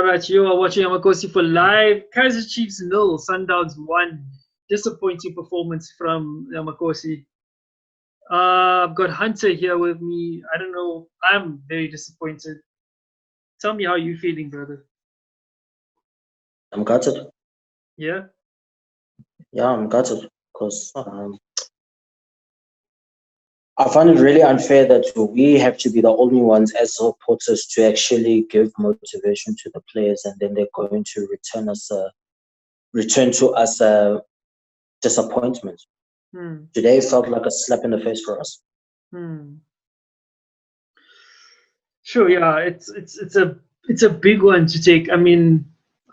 right, you are watching Amakosi for live. Kaizer Chiefs 0, Sundowns 1. Disappointing performance from Amakosi. I've got Hunter here with me. I don't know. I'm very disappointed. Tell me how you feeling, brother. I'm gutted. Yeah? Yeah, I'm gutted because I find it really unfair that we have to be the only ones as supporters to actually give motivation to the players, and then they're going to return to us disappointment. Today felt like a slap in the face for us. Sure, yeah, it's a big one to take. I mean,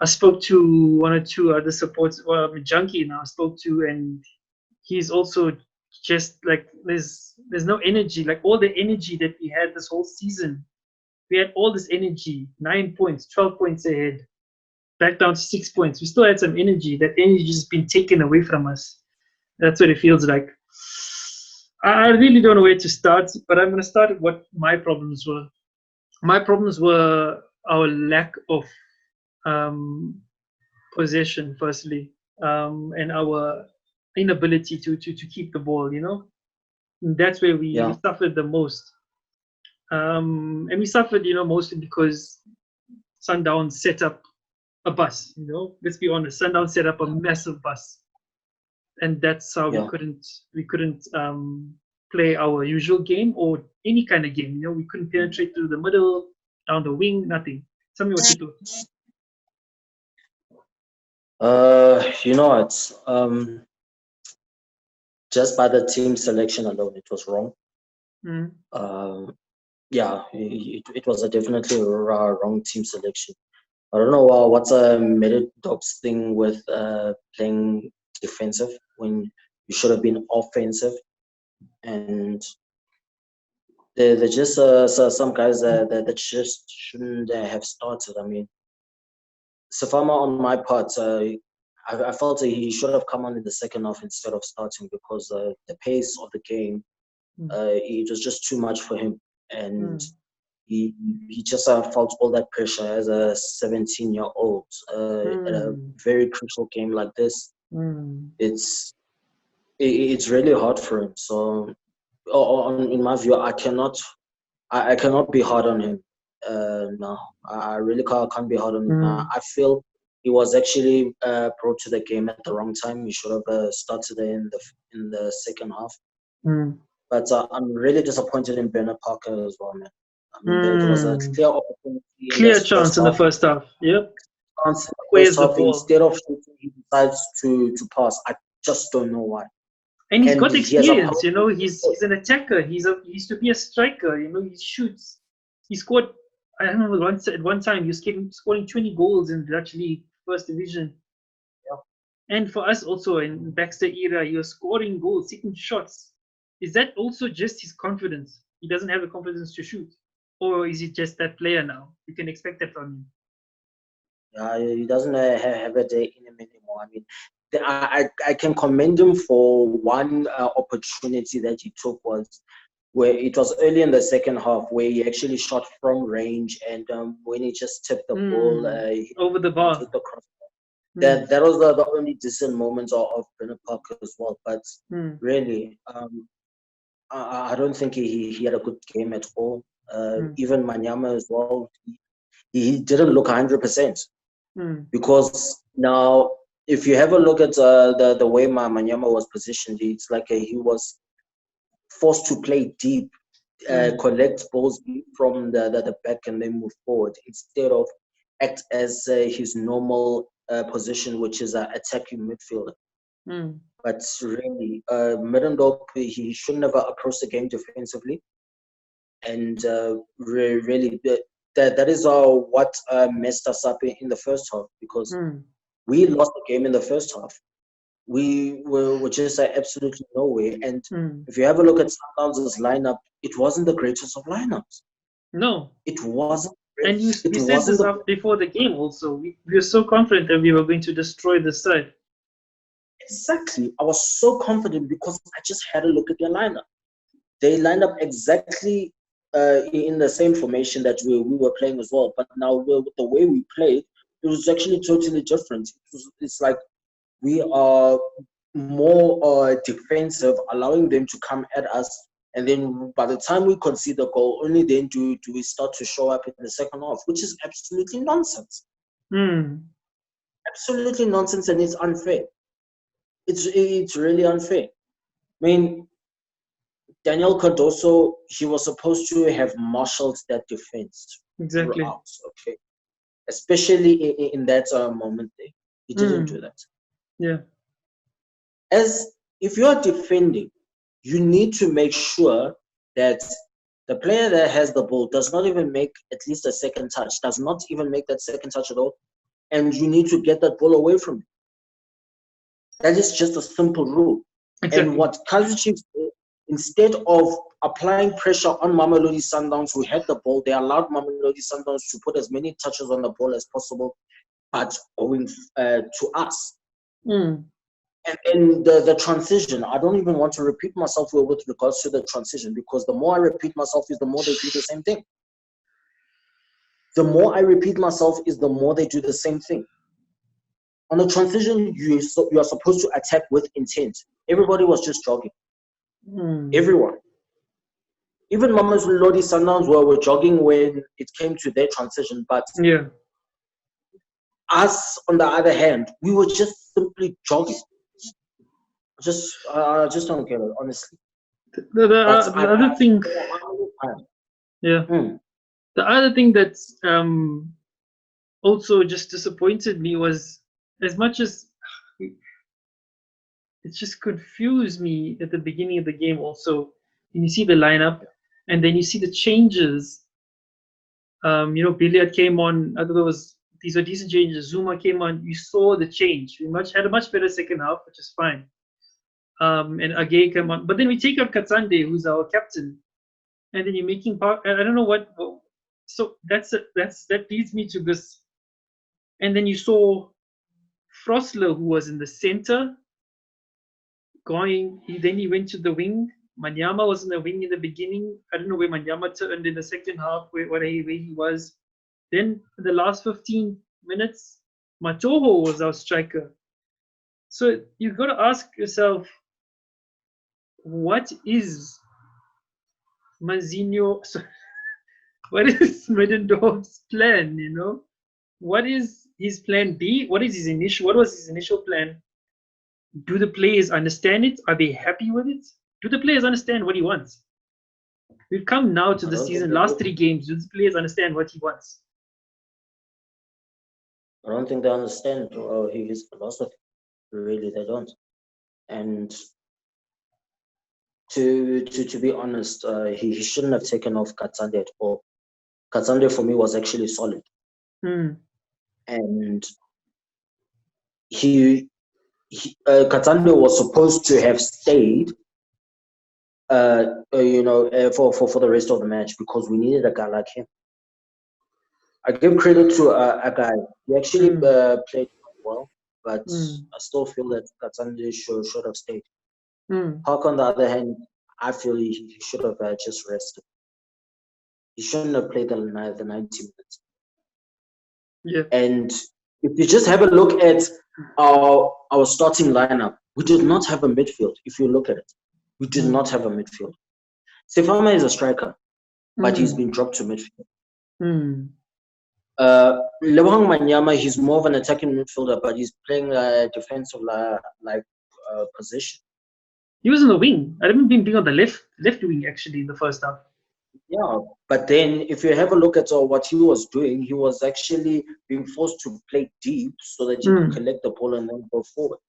I spoke to one or two other supports. Well, I'm a junkie now. I spoke to, and he's also just like there's no energy. Like all the energy that we had this whole season, we had all this energy. 9 points, 12 points ahead, back down to 6 points. We still had some energy. That energy has been taken away from us. That's what it feels like. I really don't know where to start, but I'm going to start with what my problems were. My problems were our lack of possession, firstly, and our inability to keep the ball. And that's where we suffered the most. And we suffered, mostly because Sundowns set up a bus. Let's be honest, Sundowns set up a massive bus, and that's how we couldn't play our usual game or any kind of game. We couldn't penetrate through the middle, down the wing, nothing. Tell me what you thought. It's just by the team selection alone, it was wrong. It was definitely a wrong team selection. I don't know what's a Middendorp's thing with playing defensive when you should have been offensive, and they're just some guys that just shouldn't have started. I mean, Safama on my part, I felt he should have come on in the second half instead of starting because the pace of the game, it was just too much for him, and he just felt all that pressure as a 17-year-old at a very crucial game like this. It's really hard for him. So, in my view, I cannot be hard on him. No, I really can't be hard on him. I feel he was actually brought to the game at the wrong time. He should have started in the second half. But I'm really disappointed in Bernard Parker as well, man. I mean, there was a clear opportunity. Clear chance in the first half. Yep. Where's the ball? Instead of shooting, he decides to pass. I just don't know why. And he's got experience, he's an attacker. He used to be a striker, he shoots. He scored, I don't know, at one time he was scoring 20 goals in the Dutch League, First Division. Yeah. And for us also in Baxter era, he was scoring goals, taking shots. Is that also just his confidence? He doesn't have the confidence to shoot? Or is he just that player now? We can expect that from him. Yeah, he doesn't have it in him anymore. I mean, I can commend him for one opportunity that he took was where it was early in the second half where he actually shot from range, and when he just tipped the ball over the bar. The crossbar. That was the only decent moments of Bernard Parker as well. But really, I don't think he had a good game at all. Even Manyama as well, he didn't look 100%. Because now, if you have a look at the way Manyama was positioned, it's like he was forced to play deep, collect balls from the back and then move forward instead of act as his normal position, which is an attacking midfielder. But really, Middendorp, he shouldn't have approached the game defensively. And really, that is what messed us up in the first half, because we lost the game in the first half. We were just absolutely nowhere. And if you have a look at Sundowns' lineup, it wasn't the greatest of lineups. No. It wasn't. And we said this before the game also. We were so confident that we were going to destroy the side. Exactly. I was so confident because I just had a look at their lineup. They lined up exactly in the same formation that we were playing as well. But now with the way we played, it was actually totally different. It's like we are more defensive, allowing them to come at us. And then by the time we concede the goal, only then do we start to show up in the second half, which is absolutely nonsense. Absolutely nonsense, and it's unfair. It's really unfair. I mean, Daniel Cardoso, he was supposed to have marshaled that defense throughout, okay? Especially in that moment there. He didn't do that. Yeah. As if you're defending, you need to make sure that the player that has the ball does not even make at least a second touch, does not even make that second touch at all, and you need to get that ball away from him. That is just a simple rule. Exactly. And what Kaizer Chiefs did, instead of applying pressure on Mamelodi Sundowns, who had the ball, they allowed Mamelodi Sundowns to put as many touches on the ball as possible, but going to us. And then the transition, I don't even want to repeat myself with regards to the transition, because the more I repeat myself is the more they do the same thing. The more I repeat myself is the more they do the same thing. On the transition, you are supposed to attack with intent. Everybody was just jogging. Everyone. Even Mamelodi Sundowns were jogging when it came to their transition, but us, on the other hand, we were just simply jogging. I just don't get it, honestly. The other thing that's also just disappointed me was, as much as it just confused me at the beginning of the game also, and you see the lineup and then you see the changes. Billiard came on, these were decent changes. Zuma came on, you saw the change. We had a much better second half, which is fine. And Agay came on. But then we take out Katsande, who's our captain, and then you're making I don't know what. So that leads me to this. And then you saw Frosler, who was in the center, then he went to the wing. Manyama was in the wing in the beginning. I don't know where Manyama turned in the second half, where he was. Then in the last 15 minutes, Matoho was our striker. So you've got to ask yourself, what is Manzinho? What is Middendorp's plan? What is his plan B? What was his initial plan? Do the players understand it? Are they happy with it? Do the players understand what he wants? We've come now to the season, last 3 games. Do the players understand what he wants? I don't think they understand his philosophy. Really, they don't. And to be honest, he shouldn't have taken off Katsande at all. Katsande for me was actually solid. And Katsande was supposed to have stayed for the rest of the match, because we needed a guy like him. I give credit to a guy. He actually played well, but I still feel that Katsande should have stayed. Park, on the other hand, I feel he should have just rested. He shouldn't have played the 90 minutes. Yeah. And if you just have a look at our starting lineup, we did not have a midfield. If you look at it, we did not have a midfield. Sefama is a striker, but he's been dropped to midfield. Lebohang Manyama, he's more of an attacking midfielder, but he's playing a defensive position. He was in the wing. I remember him being on the left wing actually in the first half. Yeah, but then if you have a look at what he was doing, he was actually being forced to play deep so that he could collect the ball and then go forward.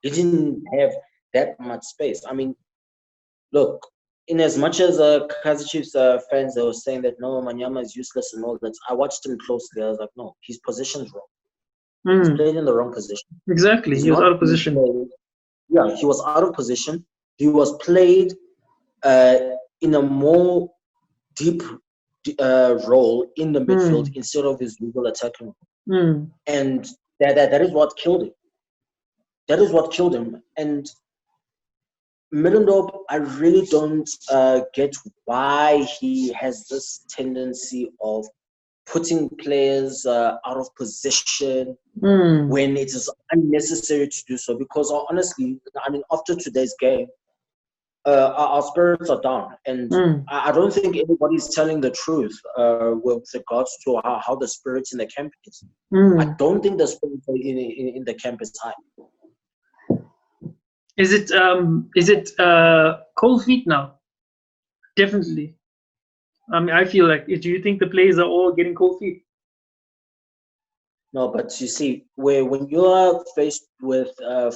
He didn't have that much space. I mean, look, in as much as Kaizer Chiefs fans, they were saying that no, Manyama is useless and all that. I watched him closely. I was like, no, his position's wrong. He's played in the wrong position. Exactly, he was out of position. Yeah, he was out of position. He was played in a more deep role in the midfield instead of his usual attacking role. And that is what killed him. That is what killed him. And Middendorp, I really don't get why he has this tendency of putting players out of position when it is unnecessary to do so. Because honestly, I mean, after today's game, our spirits are down, and I don't think anybody's telling the truth with regards to how the spirits in the camp is. I don't think the spirits in the camp is high. Is it cold feet now? Definitely. I mean, I feel like. Do you think the players are all getting cold feet? No, but you see, when you are faced with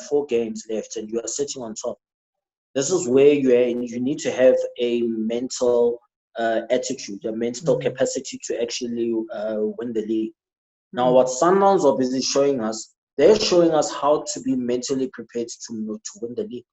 4 games left and you are sitting on top, this is where you need to have a mental attitude, a mental capacity to actually win the league. Now, what Sundowns are busy showing us, they're showing us how to be mentally prepared to win the league.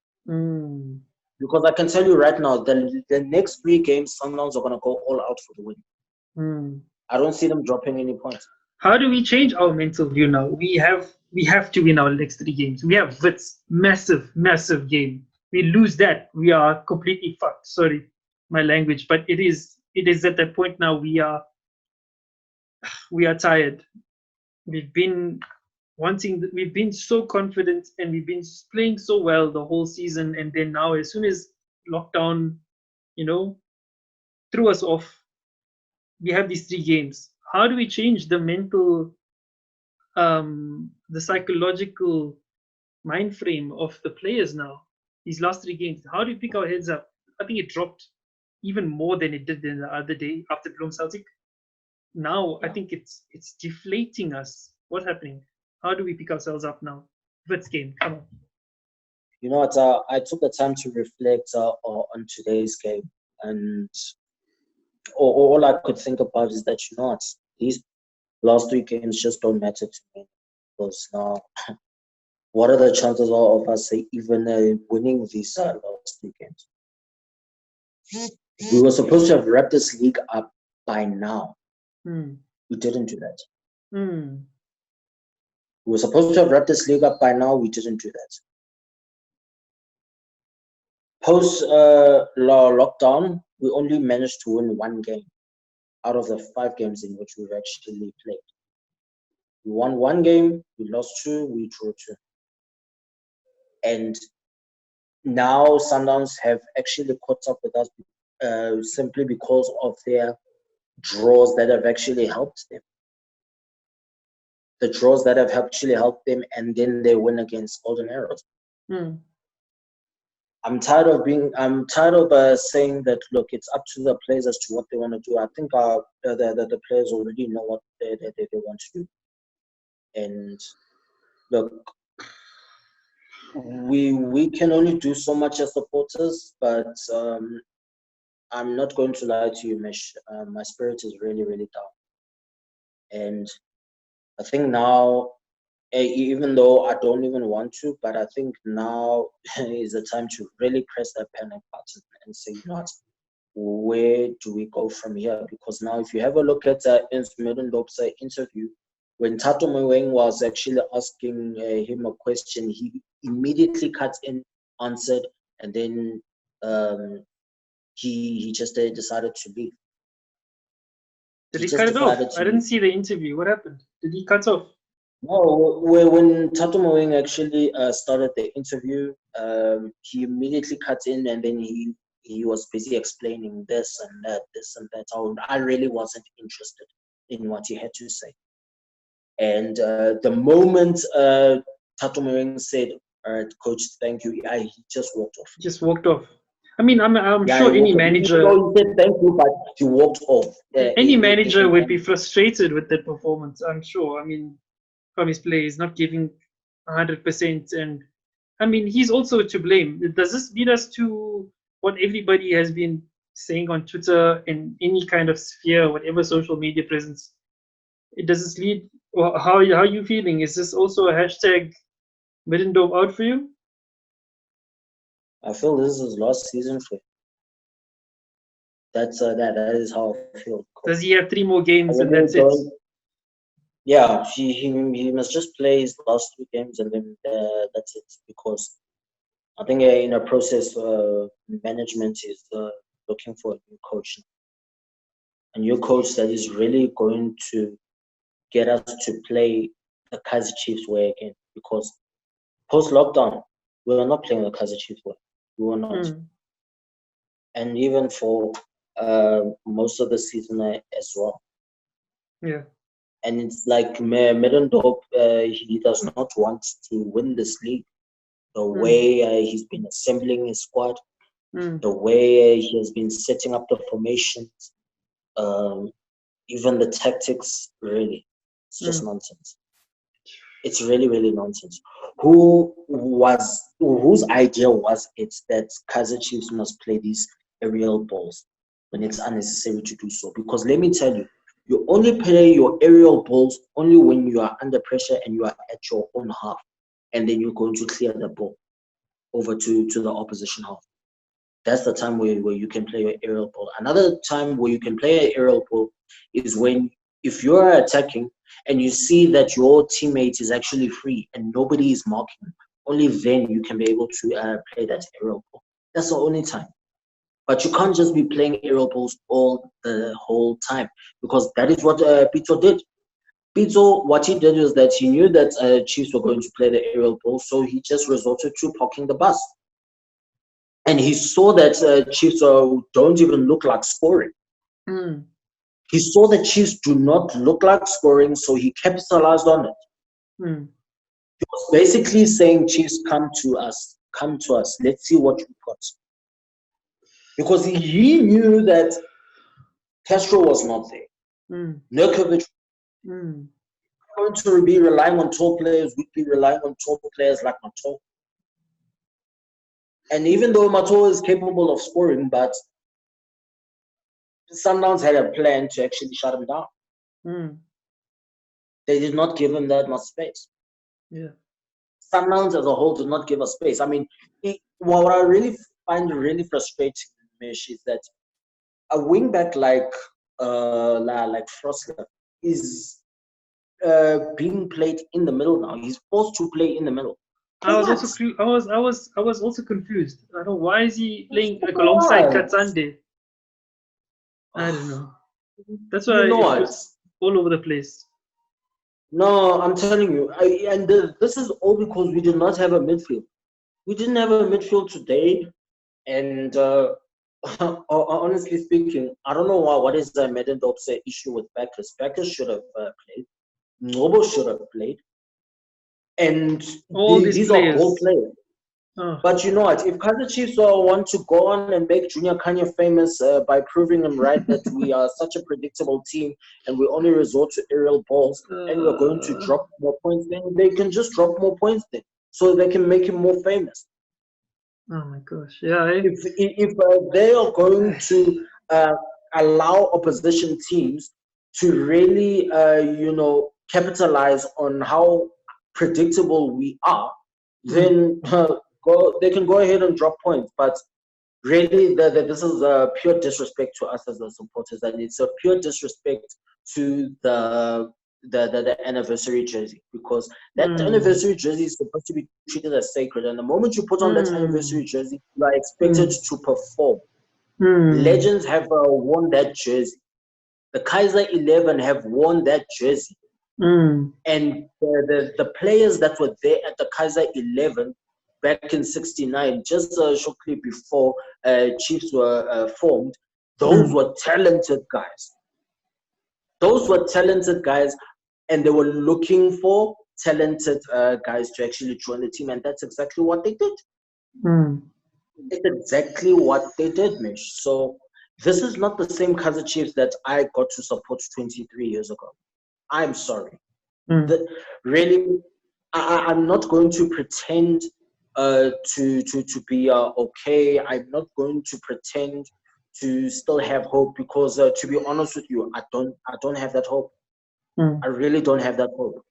Because I can tell you right now, the next 3 games, Sundowns are going to go all out for the win. I don't see them dropping any points. How do we change our mental view now? We have to win our next 3 games. We have Wits, massive game. We lose that, we are completely fucked. Sorry, my language, but it is at that point now. We are tired. We've been so confident and we've been playing so well the whole season, and then now as soon as lockdown, threw us off, we have these 3 games. How do we change the mental, the psychological mind frame of the players now? These last 3 games, how do we pick our heads up? I think it dropped even more than it did the other day after Bloem Celtic. Now I think it's deflating us. What's happening? How do we pick ourselves up now? Wits game, come on. You know what? I took the time to reflect on today's game, and all I could think about is that, you know what, these last 3 games just don't matter to me. Because now, what are the chances of us even winning these last 3 games? We were supposed to have wrapped this league up by now. We didn't do that. We were supposed to have wrapped this league up by now. We didn't do that. Post lockdown, we only managed to win 1 game out of the 5 games in which we've actually played. We won 1 game, we lost 2, we drew 2. And now Sundowns have actually caught up with us simply because of their draws that have actually helped them. The draws that have actually helped them, and then they win against Golden Arrows. I'm tired of saying that, look, it's up to the players as to what they want to do. I think the players already know what they want to do. And look, we can only do so much as supporters, but I'm not going to lie to you, Mesh. My spirit is really, really down. And I think now, even though I don't even want to, but I think now is the time to really press that panic button and say, you know what, where do we go from here? Because now, if you have a look at Middendorp's interview, when Tato Moeng was actually asking him a question, he immediately cut in, answered, and then he just decided to leave. Did he cut it off? I didn't see the interview. What happened? Did he cut off? No, when Tato Moeng actually started the interview, he immediately cut in, and then he was busy explaining this and that. So I really wasn't interested in what he had to say. And the moment Tato Moeng said, "All right, coach, thank you," he just walked off. Just walked off. I mean, I'm sure any manager. He said thank you, but he walked off. Any manager would be frustrated with that performance, I'm sure. I mean, from his play, he's not giving 100%, and I mean, he's also to blame. Does this lead us to what everybody has been saying on Twitter and any kind of sphere, whatever social media presence? Does this lead? Or how are you feeling? Is this also a hashtag Middendorp out for you? I feel this is last season for him. That is how I feel. Does he have 3 more games and that's it? Yeah, he must just play his last 2 games and then that's it. Because I think in a process, management is looking for a new coach. A new coach that is really going to get us to play the Kaizer Chiefs way again. Because post-lockdown, we were not playing the Kaizer Chiefs way. We were not. And even for most of the season as well. Yeah. And it's like Middendorp, he does not want to win this league. The way he's been assembling his squad, the way he has been setting up the formations, even the tactics, really, it's just nonsense. It's really, really nonsense. Whose idea was it that Kaizer Chiefs must play these aerial balls when it's unnecessary to do so? Because let me tell you, you only play your aerial balls only when you are under pressure and you are at your own half, and then you're going to clear the ball over to the opposition half. That's the time where you can play your aerial ball. Another time where you can play an aerial ball is when, if you're attacking and you see that your teammate is actually free and nobody is marking him, only then you can be able to play that aerial ball. That's the only time. But you can't just be playing aerial balls all the whole time, because that is what Pito did. Pito, what he did was that he knew that Chiefs were going to play the aerial ball, so he just resorted to parking the bus. And he saw that Chiefs don't even look like scoring. He saw that Chiefs do not look like scoring, so he capitalized on it. He was basically saying, Chiefs, come to us, let's see what you got. Because he knew that Castro was not there. Nurkovic going to be relying on tall players, we'd be relying on tall players like Mato. And even though Mato is capable of scoring, but Sundowns had a plan to actually shut him down. They did not give him that much space. Yeah. Sundowns as a whole did not give us space. I mean, what I really find really frustrating, Mish, is that a wingback like Frostler is being played in the middle now. He's forced to play in the middle. I was also confused. I don't know, why is he playing like alongside Katsande? I don't know. That's why it was all over the place. No, I'm telling you, this is all because we did not have a midfield. We didn't have a midfield today, and honestly speaking, I don't know what is the Middendorp's issue with Backers. Backers should have played. Nobo should have played. And these are all players. But you know what? If Kaizer Chiefs want to go on and make Junior Kanye famous by proving him right that we are such a predictable team and we only resort to aerial balls and we're going to drop more points, then they can just drop more points then, so they can make him more famous. Oh my gosh! Yeah. If they are going to allow opposition teams to really, capitalize on how predictable we are, then they can go ahead and drop points. But really, this is a pure disrespect to us as the supporters, and it's a pure disrespect to the anniversary jersey, because that anniversary jersey is supposed to be treated as sacred, and the moment you put on that anniversary jersey, you are expected to perform. Legends have worn that jersey. The Kaizer 11 have worn that jersey. And the players that were there at the Kaizer 11 back in '69, just shortly before Chiefs were formed, those were talented guys. Those were talented guys, and they were looking for talented guys to actually join the team, and that's exactly what they did. It's exactly what they did, Mish. So this is not the same Kaizer Chiefs that I got to support 23 years ago. I'm sorry. Really, I'm not going to pretend to be okay. I'm not going to pretend to still have hope, because to be honest with you, I don't have that hope. I really don't have that hope.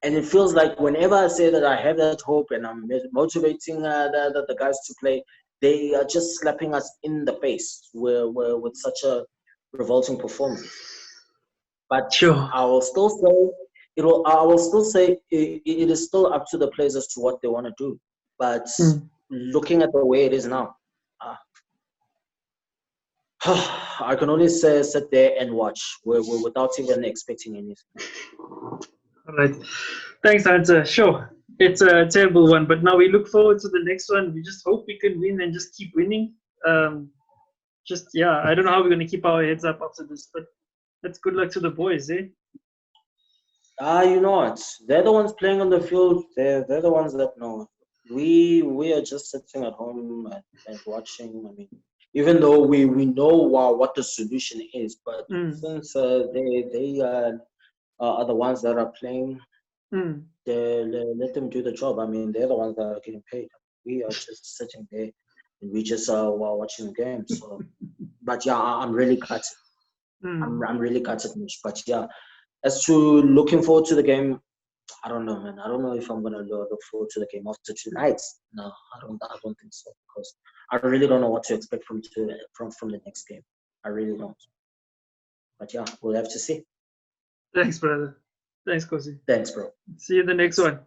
And it feels like whenever I say that I have that hope and I'm motivating the guys to play, they are just slapping us in the face with such a revolting performance. But I will still say it is still up to the players as to what they want to do. But looking at the way it is now, I can only sit there and watch without even expecting anything. All right. Thanks, Hunter. Sure. It's a terrible one, but now we look forward to the next one. We just hope we can win and just keep winning. I don't know how we're going to keep our heads up after this, but that's good luck to the boys, eh? You know what? They're the ones playing on the field. They're the ones that know. We are just sitting at home and watching. I mean, even though we know what the solution is, but since they are the ones that are playing, they let them do the job. I mean, they're the ones that are getting paid. We are just sitting there and we just watching the game. So, but yeah, I'm really gutted. I'm really gutted, Mish. But yeah, as to looking forward to the game, I don't know, man. I don't know if I'm gonna look forward to the game after tonight. No, I don't think so, because I really don't know what to expect from the next game. I really don't. But yeah, we'll have to see. Thanks, brother. Thanks, Kosi. Thanks, bro. See you in the next one.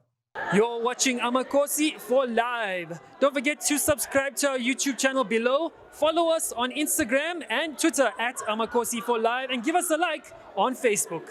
You're watching Amakosi for Live. Don't forget to subscribe to our YouTube channel below. Follow us on Instagram and Twitter at Amakosi for Live, and give us a like on Facebook.